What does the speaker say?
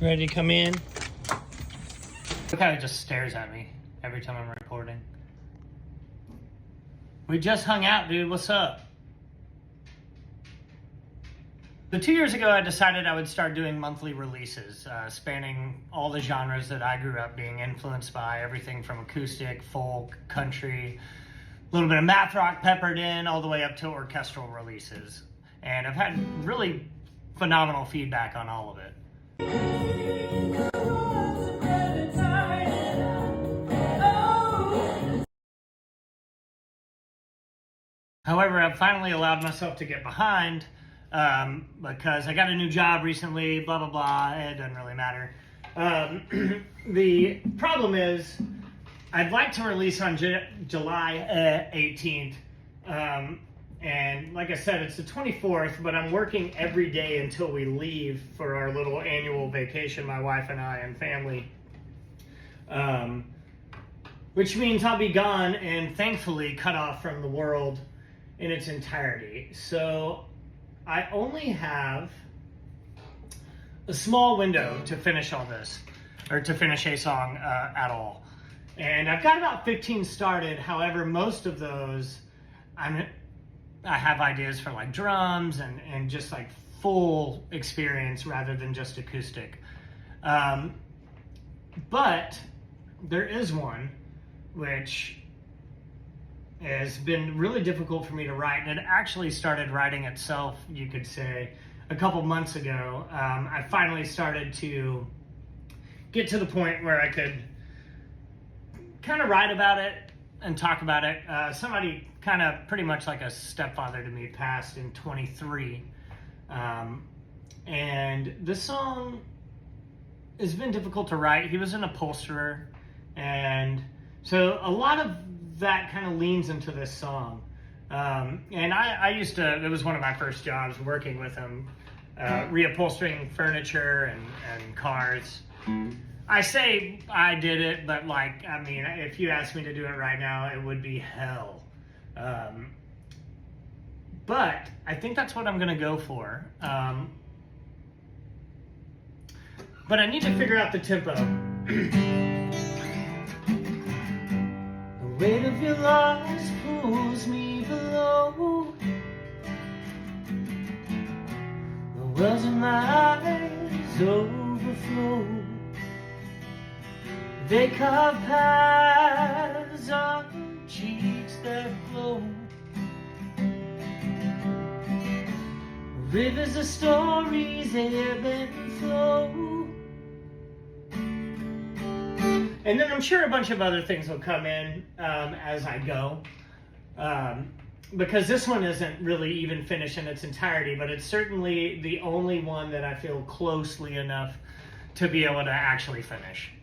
Ready to come in? Look how he just stares at me every time I'm recording. We just hung out, dude. What's up? So 2 years ago, I decided I would start doing monthly releases, spanning all the genres that I grew up being influenced by, everything from acoustic, folk, country, a little bit of math rock peppered in, all the way up to orchestral releases. And I've had really phenomenal feedback on all of it. However, I've finally allowed myself to get behind because I got a new job recently, blah, blah, blah. It doesn't really matter. The problem is I'd like to release on July 18th. And like I said, it's the 24th, but I'm working every day until we leave for our little annual vacation, my wife and I and family. Which means I'll be gone and thankfully cut off from the world in its entirety. So I only have a small window to finish all this, or to finish a song at all. And I've got about 15 started. However, most of those I have ideas for like drums and just like full experience rather than just acoustic. But there is one which has been really difficult for me to write, and it actually started writing itself, you could say, a couple months ago. I finally started to get to the point where I could kind of write about it and talk about it. Somebody kind of pretty much like a stepfather to me passed in 23. And this song has been difficult to write. He was an upholsterer, and so a lot of that kind of leans into this song. And I used to, it was one of my first jobs working with him, reupholstering furniture and cars. I say I did it, but like, I mean, if you asked me to do it right now, it would be hell. But I think that's what I'm gonna go for. But I need to figure out the tempo. The weight of your loss pulls me below. The wells in my eyes overflow. They carve paths on cheeks that glow. Rivers of stories ebb and flow. And then I'm sure a bunch of other things will come in as I go. Because this one isn't really even finished in its entirety, but it's certainly the only one that I feel closely enough to be able to actually finish.